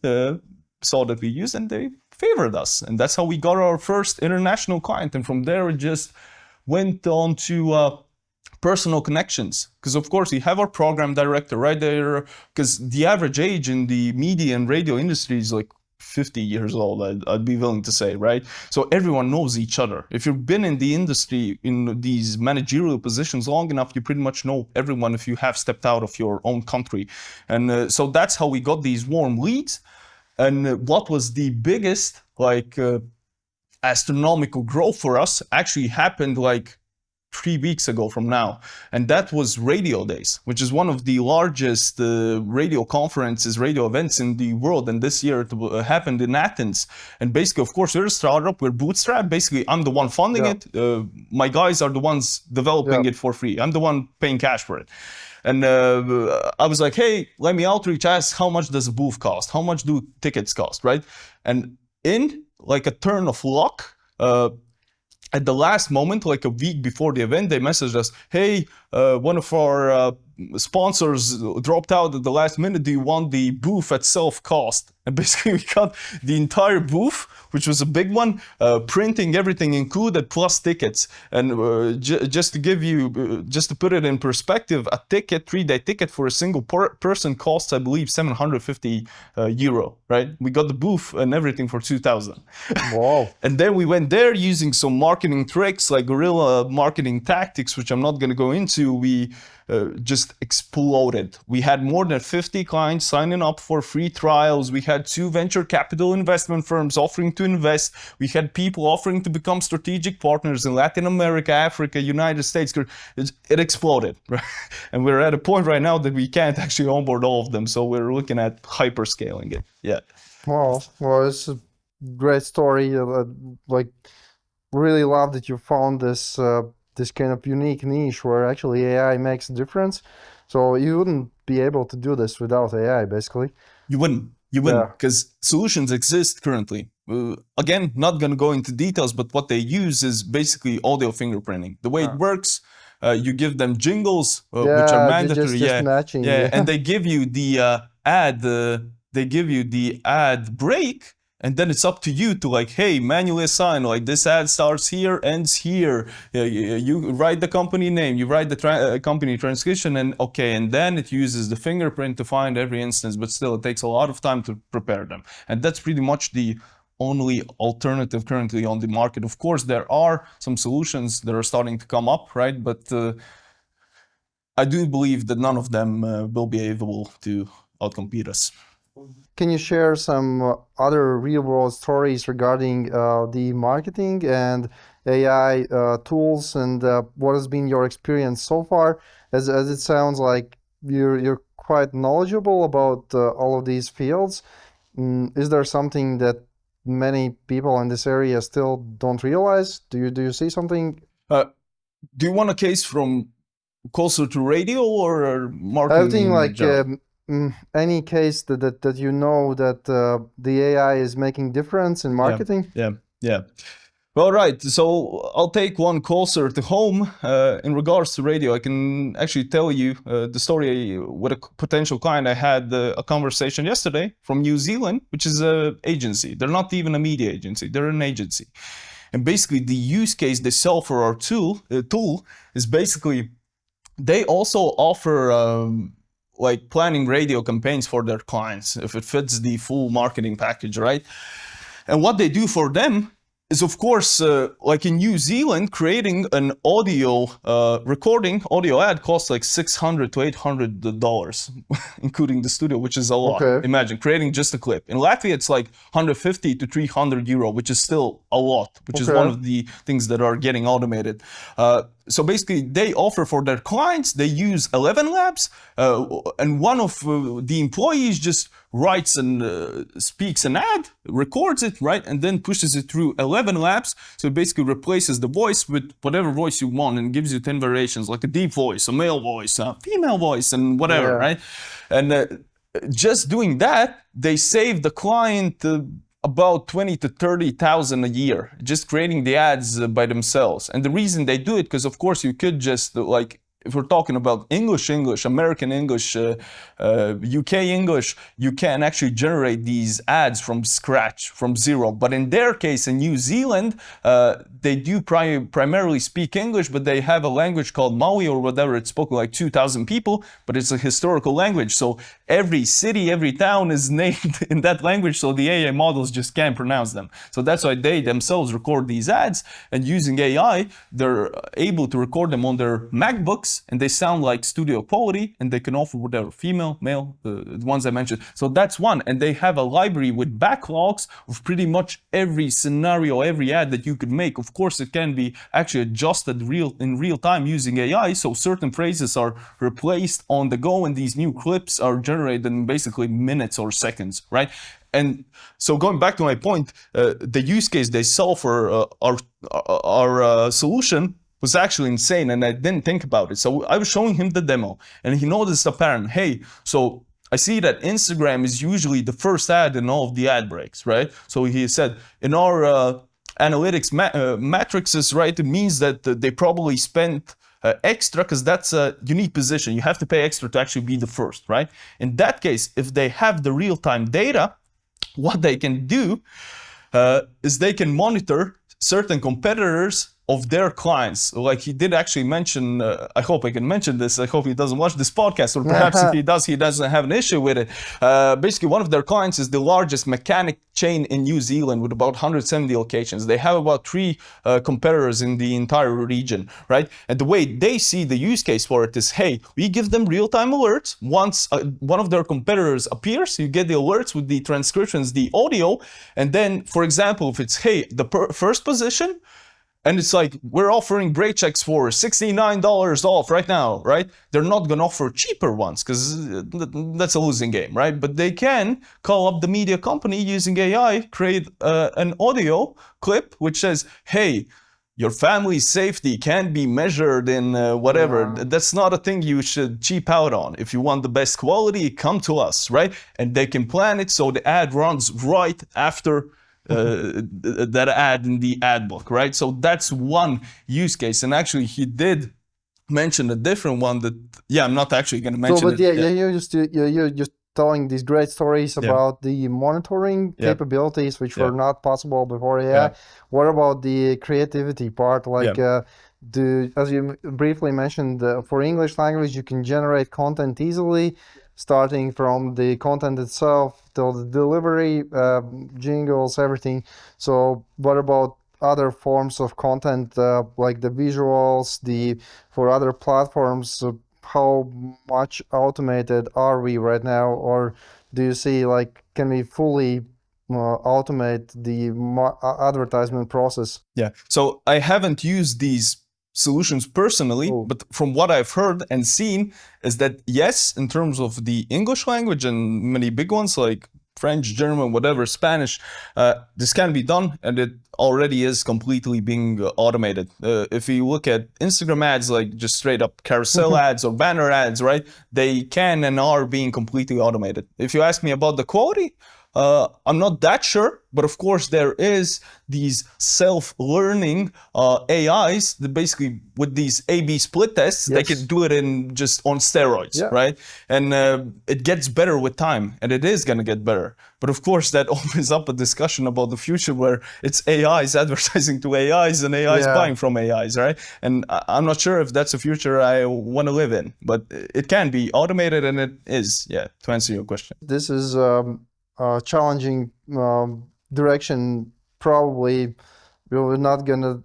Saw that we use, and they favored us. And that's how we got our first international client. And from there, it just went on to personal connections. Because of course, we have our program director right there, because the average age in the media and radio industry is like 50 years old, I'd be willing to say, right? So everyone knows each other. If you've been in the industry in these managerial positions long enough, you pretty much know everyone if you have stepped out of your own country. And so that's how we got these warm leads. And what was the biggest, astronomical growth for us actually happened like 3 weeks ago from now. And that was Radio Days, which is one of the largest radio conferences, radio events in the world. And this year it happened in Athens. And basically, of course, we're a startup, we're bootstrapped. Basically, I'm the one funding it. My guys are the ones developing it for free. I'm the one paying cash for it. And I was like, hey, let me outreach, ask how much does a booth cost? How much do tickets cost, right? And in like a turn of luck, at the last moment, like a week before the event, they messaged us, hey, one of our sponsors dropped out at the last minute. Do you want the booth at self-cost? And basically we got the entire booth, which was a big one, printing everything included plus tickets. And just to give you, just to put it in perspective, a ticket, 3-day ticket for a single person costs, I believe, 750 euro, right? We got the booth and everything for 2,000. Wow. And then we went there using some marketing tricks, like guerrilla marketing tactics, which I'm not going to go into. We just exploded. We had more than 50 clients signing up for free trials. We had 2 venture capital investment firms offering to invest. We had people offering to become strategic partners in Latin America, Africa, United States. It exploded, right? And we're at a point right now that we can't actually onboard all of them. So we're looking at hyperscaling it. Yeah. Wow. Well, it's a great story. Like, really love that you found this this kind of unique niche where actually AI makes a difference. So you wouldn't be able to do this without AI, basically. You wouldn't, because solutions exist currently. Again, not going to go into details, but what they use is basically audio fingerprinting. The way it works, you give them jingles, which are mandatory. Just matching. And they give you the ad break. And then it's up to you to like, hey, manually assign, like this ad starts here, ends here. You write the company name, you write the company transcription, and okay, and then it uses the fingerprint to find every instance, but still it takes a lot of time to prepare them. And that's pretty much the only alternative currently on the market. Of course, there are some solutions that are starting to come up, right? But I do believe that none of them will be able to outcompete us. Can you share some other real-world stories regarding the marketing and AI tools, and what has been your experience so far? As it sounds like you're quite knowledgeable about all of these fields. Is there something that many people in this area still don't realize? Do you see something? Do you want a case from closer to radio or marketing? I think like any case that you know that the AI is making difference in marketing? Yeah. Well, right. So I'll take one closer to home. In regards to radio, I can actually tell you the story with a potential client. I had a conversation yesterday from New Zealand, which is an agency. They're not even a media agency. They're an agency. And basically the use case they sell for our tool is basically they also offer like planning radio campaigns for their clients if it fits the full marketing package, right? And what they do for them is, of course, like in New Zealand, creating an audio audio ad costs like $600 to $800, including the studio, which is a lot. Okay. Imagine creating just a clip. In Latvia, it's like 150 to 300 euro, which is still a lot, which is one of the things that are getting automated. So basically, they offer for their clients, they use 11 labs, and one of the employees just writes and speaks an ad, records it, right, and then pushes it through 11 labs. So it basically replaces the voice with whatever voice you want and gives you 10 variations, like a deep voice, a male voice, a female voice, and whatever, right? And just doing that, they save the client about 20 to 30,000 a year, just creating the ads by themselves. And the reason they do it, because of course you could just like, if we're talking about English, American English, UK English, you can actually generate these ads from scratch, from zero. But in their case, in New Zealand, they do primarily speak English, but they have a language called Maui or whatever. It's spoken like 2,000 people, but it's a historical language. So every city, every town is named in that language, so the AI models just can't pronounce them. So that's why they themselves record these ads, and using AI, they're able to record them on their MacBooks, and they sound like studio quality, and they can offer whatever, female, male, the ones I mentioned. So that's one. And they have a library with backlogs of pretty much every scenario, every ad that you could make. Of course, it can be actually adjusted in real time using AI. So certain phrases are replaced on the go, and these new clips are generated in basically minutes or seconds, right? And so going back to my point, the use case they saw for our solution was actually insane, and I didn't think about it. So I was showing him the demo, and he noticed a pattern. Hey, so I see that Instagram is usually the first ad in all of the ad breaks, right? So he said, in our analytics matrices, right, it means that they probably spent extra, because that's a unique position. You have to pay extra to actually be the first, right? In that case, if they have the real-time data, what they can do is they can monitor certain competitors of their clients. Like he did actually mention, I hope I can mention this, I hope he doesn't watch this podcast, or perhaps if he does, he doesn't have an issue with it. Basically, one of their clients is the largest mechanic chain in New Zealand with about 170 locations. They have about 3 competitors in the entire region, right? And the way they see the use case for it is, hey, we give them real-time alerts. Once one of their competitors appears, you get the alerts with the transcriptions, the audio, and then, for example, if it's, hey, the first position, and it's like, we're offering brake checks for $69 off right now, right? They're not going to offer cheaper ones, because that's a losing game, right? But they can call up the media company using AI, create an audio clip which says, hey, your family's safety can't be measured in whatever. Yeah. That's not a thing you should cheap out on. If you want the best quality, come to us, right? And they can plan it so the ad runs right after that ad in the ad book, right? So that's one use case. And actually, he did mention a different one that, yeah, I'm not actually going to mention it. You're just telling these great stories about the monitoring capabilities, which were not possible before AI. What about the creativity part? Like, as you briefly mentioned, for English language, you can generate content easily, starting from the content itself till the delivery, jingles, everything. So what about other forms of content, like the visuals, for other platforms? How much automated are we right now? Or do you see, like, can we fully automate the advertisement process? Yeah, so I haven't used these solutions personally, but from what I've heard and seen is that yes, in terms of the English language and many big ones like French, German, whatever, Spanish, this can be done, and it already is completely being automated. If you look at Instagram ads, like just straight up carousel ads or banner ads, right, they can and are being completely automated. If you ask me about the quality, I'm not that sure, but of course there is these self-learning AIs that basically with these A/B split tests, they can do it in just on steroids, right? And it gets better with time, and it is going to get better. But of course that opens up a discussion about the future where it's AIs advertising to AIs and AIs buying from AIs, right? And I'm not sure if that's a future I want to live in, but it can be automated, and it is, to answer your question. This is challenging direction. Probably we're not gonna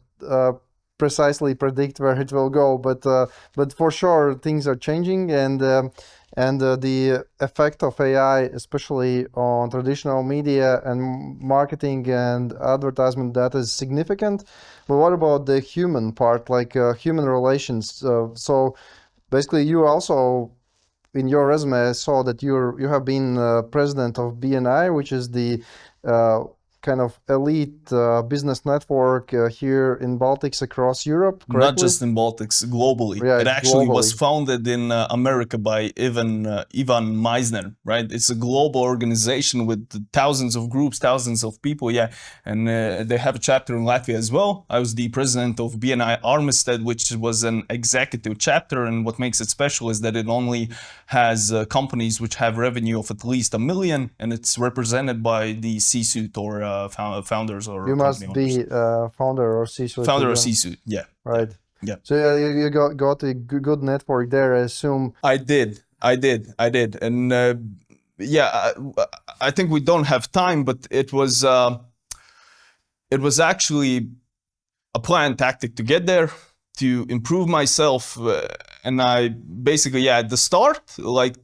precisely predict where it will go, but for sure things are changing, and the effect of AI, especially on traditional media and marketing and advertisement, that is significant. But what about the human part, like human relations? So basically, you also, in your resume, I saw that you have been president of BNI, which is the kind of elite business network here in Baltics across Europe, correctly? Not just in Baltics, globally. Yeah, It it's actually was globally. founded in America by Ivan Meisner, right? It's a global organization with thousands of groups, thousands of people, yeah. And they have a chapter in Latvia as well. I was the president of BNI Armistead, which was an executive chapter. And what makes it special is that it only has companies which have revenue of at least $1 million, and it's represented by the C-suite or founders or You company must owners. be founder or C-suite. Founder to or join. C-suite, yeah. Right. Yeah. So yeah, you got a good network there, I assume. I did, and yeah, I think we don't have time, but it was actually a planned tactic to get there, to improve myself, and I basically, yeah, at the start, like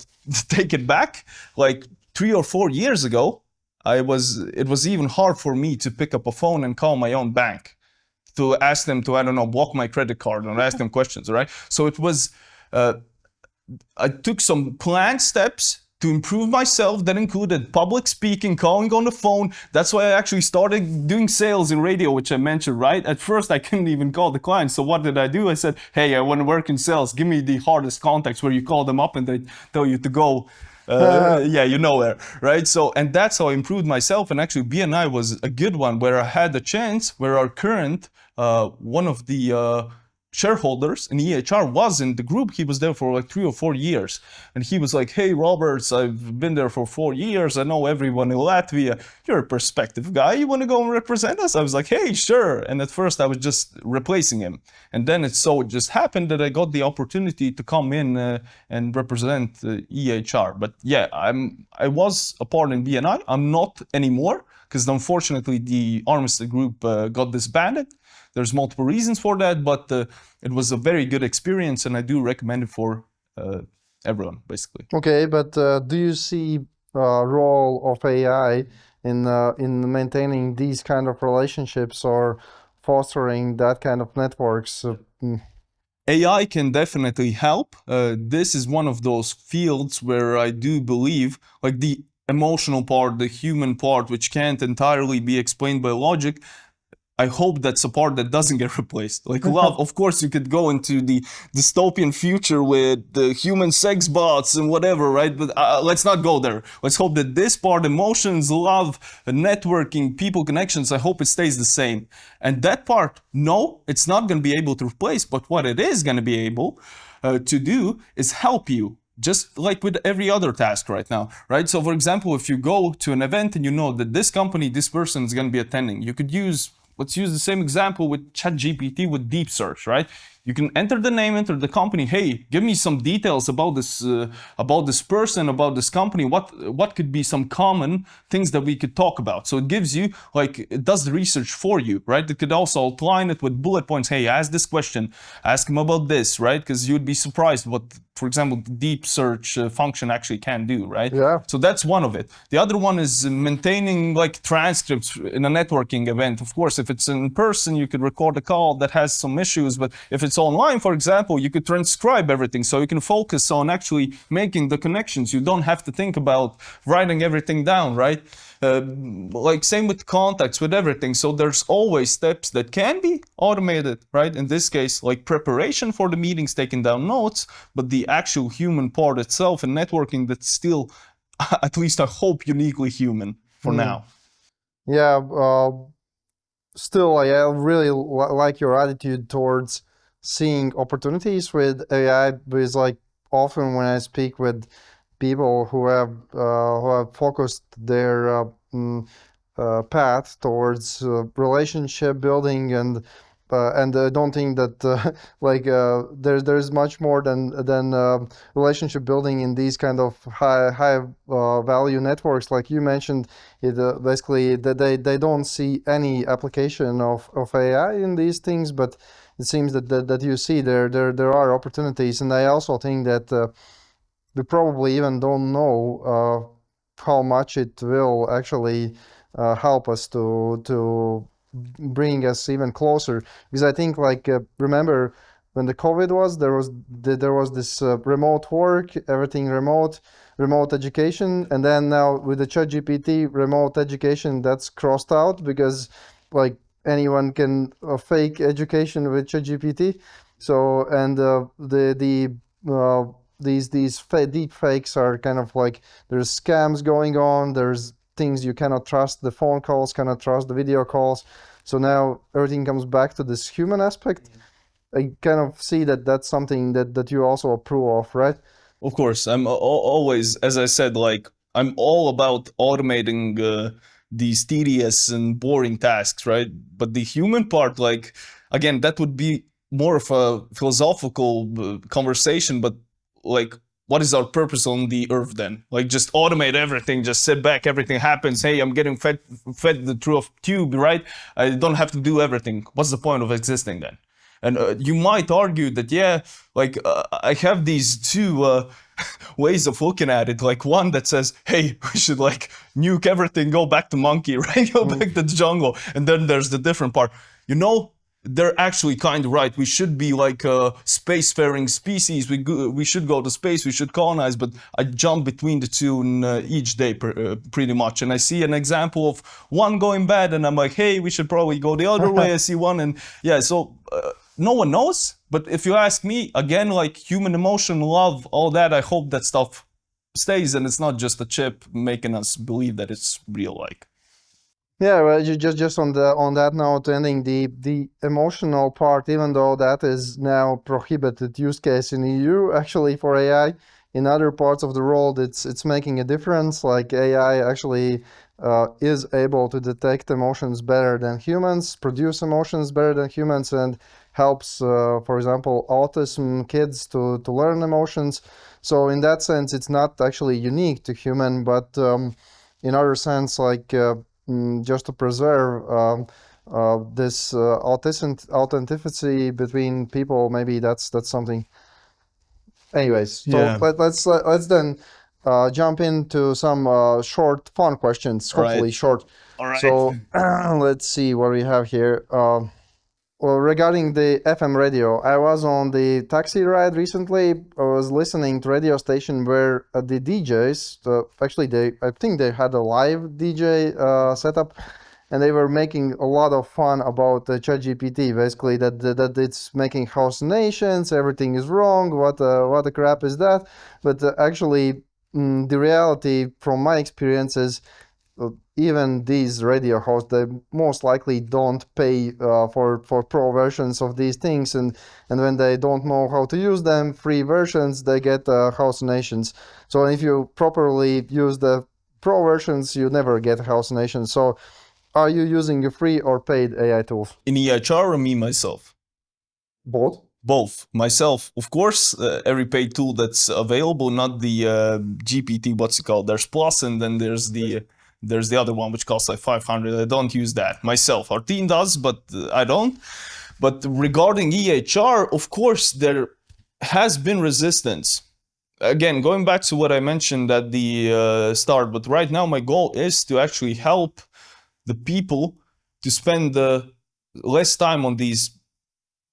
take it back, like 3 or 4 years ago, it was even hard for me to pick up a phone and call my own bank to ask them to, I don't know, block my credit card and ask them questions, right? So it was, I took some planned steps to improve myself that included public speaking, calling on the phone. That's why I actually started doing sales in radio, which I mentioned, right? At first, I couldn't even call the clients. So what did I do? I said, hey, I want to work in sales. Give me the hardest contacts where you call them up and they tell you to go. Yeah, you know where, right? So, and that's how I improved myself. And actually, BNI was a good one where I had the chance, where our current, one of the shareholders in EHR was in the group. He was there for like 3 or 4 years. And he was like, hey, Roberts, I've been there for 4 years. I know everyone in Latvia. You're a perspective guy. You want to go and represent us? I was like, hey, sure. And at first I was just replacing him. And then it just happened that I got the opportunity to come in and represent EHR. But yeah, I was a part in BNI. I'm not anymore because unfortunately the Armistead group got disbanded. There's multiple reasons for that, but it was a very good experience, and I do recommend it for everyone, basically. Okay, but do you see role of AI in maintaining these kind of relationships or fostering that kind of networks? AI can definitely help. This is one of those fields where I do believe, like the emotional part, the human part, which can't entirely be explained by logic, I hope that's a part that doesn't get replaced. Like love, of course, you could go into the dystopian future with the human sex bots and whatever, right? But let's not go there. Let's hope that this part, emotions, love, networking, people connections, I hope it stays the same. And that part, no, it's not going to be able to replace. But what it is going to be able to do is help you. Just like with every other task right now, right? So for example, if you go to an event and you know that this company, this person is going to be attending, you could use, let's use the same example with ChatGPT with deep search, right? You can enter the name, enter the company. Hey, give me some details about this person, about this company. What could be some common things that we could talk about? So it gives you, like, it does the research for you, right? It could also outline it with bullet points. Hey, ask this question, ask him about this, right? Because you'd be surprised what, for example, the deep search function actually can do, right? Yeah. So that's one of it. The other one is maintaining like transcripts in a networking event. Of course, if it's in person, you could record a call that has some issues, but if it's online, for example, you could transcribe everything so you can focus on actually making the connections. You don't have to think about writing everything down, right? Like same with contacts, with everything. So there's always steps that can be automated, right? In this case, like preparation for the meetings, taking down notes, but the actual human part itself and networking, that's still, at least I hope, uniquely human for now. Yeah, still, I really like your attitude towards seeing opportunities with AI, because like often when I speak with people who have focused their path towards relationship building, and I don't think that like there's much more than relationship building in these kind of high value networks. Like you mentioned, it basically they don't see any application of AI in these things, but it seems that you see there are opportunities. And I also think that we probably even don't know how much it will actually help us to bring us even closer. Because I think, like, remember when the COVID was, there was this remote work, everything remote education, and then now with the ChatGPT, remote education that's crossed out because like anyone can fake education with ChatGPT. So and these deep fakes are kind of like there's scams going on. There's things you cannot trust. The phone calls cannot trust. The video calls. So now everything comes back to this human aspect. I kind of see that that's something that you also approve of, right? Of course, I'm always, as I said, like I'm all about automating these tedious and boring tasks, right? But the human part, like again, that would be more of a philosophical conversation. But like, what is our purpose on the earth then? Like, just automate everything, just sit back, everything happens. Hey, I'm getting fed through a tube, right? I don't have to do everything. What's the point of existing then? And you might argue that, yeah, like I have these two ways of looking at it. Like one that says, hey, we should like nuke everything, go back to monkey, right? Go back to the jungle. And then there's the different part. You know, they're actually kind of right. We should be like a spacefaring species. We should go to space. We should colonize. But I jump between the two in, each day pretty much. And I see an example of one going bad, and I'm like, hey, we should probably go the other way. I see one, and yeah, so no one knows. But if you ask me, again, like human emotion, love, all that, I hope that stuff stays, and it's not just a chip making us believe that it's real. Like. Yeah, well, just on that note, ending the emotional part, even though that is now prohibited use case in EU, actually for AI, in other parts of the world, it's making a difference. Like AI actually is able to detect emotions better than humans, produce emotions better than humans, and helps, for example, autism kids to learn emotions. So in that sense, it's not actually unique to human, but in other sense, like just to preserve this authenticity between people, maybe that's something. Anyways, so Yeah. let's then jump into some short fun questions, hopefully Right. short. All right. So let's see what we have here. Well, regarding the FM radio, I was on the taxi ride recently. I was listening to radio station where the DJs, actually I think they had a live DJ setup, and they were making a lot of fun about ChatGPT. Basically, that it's making hallucinations, everything is wrong. What the crap is that? But actually, the reality from my experiences, even these radio hosts, they most likely don't pay for pro versions of these things, and when they don't know how to use them, free versions, they get hallucinations. So if you properly use the pro versions, you never get hallucinations. So are you using a free or paid AI tools? In EHR or me myself? Both. Both. Myself, of course, every paid tool that's available, not the GPT, what's it called? There's Plus, and then there's the other one which costs like 500. I don't use that myself. Our team does, but I don't. But regarding EHR, of course, there has been resistance. Again, going back to what I mentioned at the start, but right now my goal is to actually help the people to spend less time on these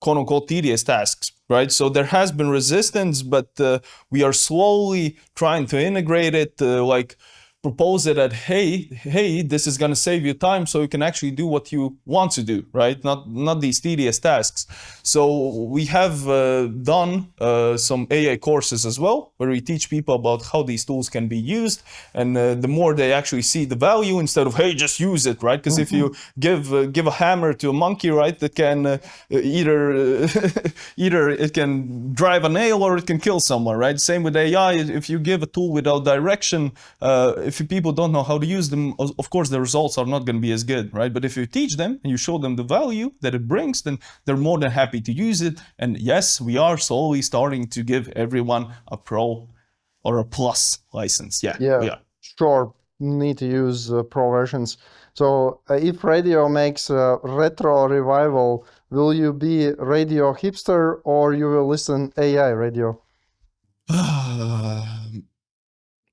quote-unquote tedious tasks, right? So there has been resistance, but we are slowly trying to integrate it, like propose it at, hey, this is going to save you time so you can actually do what you want to do, right? Not these tedious tasks. So we have done some AI courses as well, where we teach people about how these tools can be used, and the more they actually see the value, instead of, hey, just use it, right? Because if you give a hammer to a monkey, right, that can either it can drive a nail or it can kill someone, right? Same with AI. If you give a tool without direction, if people don't know how to use them, of course the results are not going to be as good, right? But if you teach them and you show them the value that it brings, then they're more than happy to use it. And yes, we are slowly starting to give everyone a pro or a plus license. Yeah, we are. Sure, need to use pro versions. So if radio makes a retro revival, will you be radio hipster or you will listen AI radio?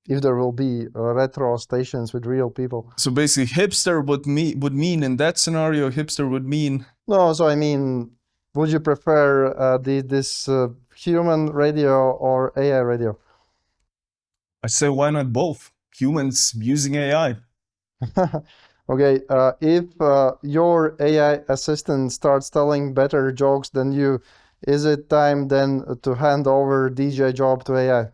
If there will be retro stations with real people. So basically, hipster would mean in that scenario, hipster would mean. No, so I mean, would you prefer this human radio or AI radio? I say, why not both? Humans using AI. Okay, if your AI assistant starts telling better jokes than you, is it time then to hand over DJ job to AI?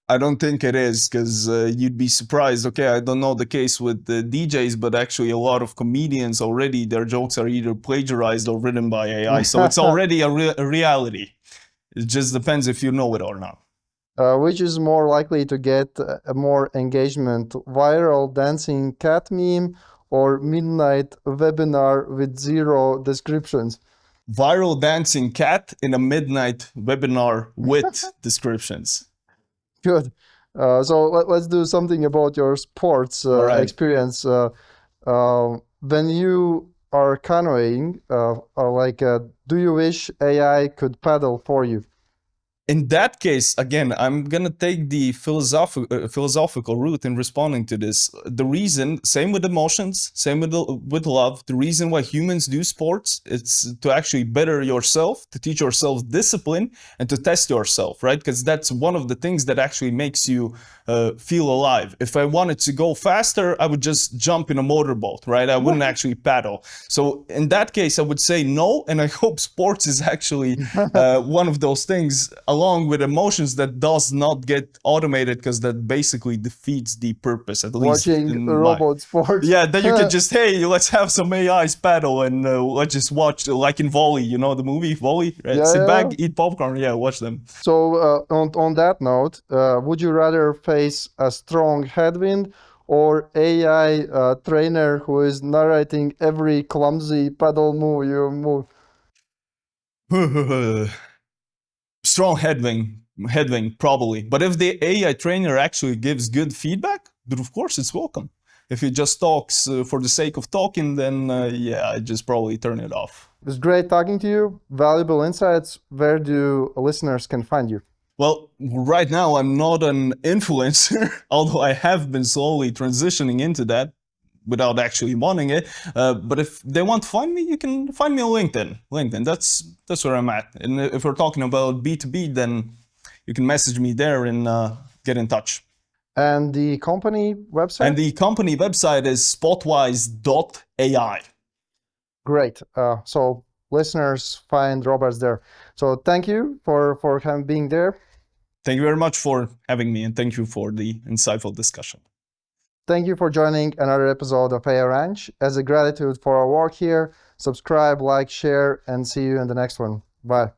I don't think it is, because you'd be surprised. Okay, I don't know the case with the DJs, but actually a lot of comedians already, their jokes are either plagiarized or written by AI. So it's already a reality. It just depends if you know it or not. Which is more likely to get more engagement, viral dancing cat meme or midnight webinar with 0 descriptions? Viral dancing cat in a midnight webinar with descriptions. Good. So let's do something about your sports All right. experience. When you are canoeing, do you wish AI could paddle for you? In that case, again, I'm gonna take the philosophical route in responding to this. The reason, same with emotions, same with love. The reason why humans do sports, it's to actually better yourself, to teach yourself discipline, and to test yourself, right? Because that's one of the things that actually makes you feel alive. If I wanted to go faster, I would just jump in a motorboat, right? I wouldn't actually paddle. So in that case, I would say no, and I hope sports is actually one of those things, along with emotions, that does not get automated, because that basically defeats the purpose, at least Watching in robot sports. Yeah, then you can just, hey, let's have some AIs paddle and let's just watch, like in Volley, you know the movie Volley? Right? Yeah, Sit yeah. back, eat popcorn, yeah, watch them. So on that note, would you rather face a strong headwind or AI trainer who is narrating every clumsy paddle move you move? Strong headwind probably. But if the AI trainer actually gives good feedback, then of course it's welcome. If he just talks for the sake of talking, then yeah, I just probably turn it off. It was great talking to you. Valuable insights. Where do listeners can find you? Well, right now I'm not an influencer, although I have been slowly transitioning into that without actually wanting it. But if they want to find me, you can find me on LinkedIn. That's where I'm at. And if we're talking about B2B, then you can message me there and get in touch. And the company website? And the company website is Spotwise.ai. Great. So listeners find Roberts there. So thank you for being there. Thank you very much for having me, and thank you for the insightful discussion. Thank you for joining another episode of AI Ranch. As a gratitude for our work here, subscribe, like, share, and see you in the next one. Bye.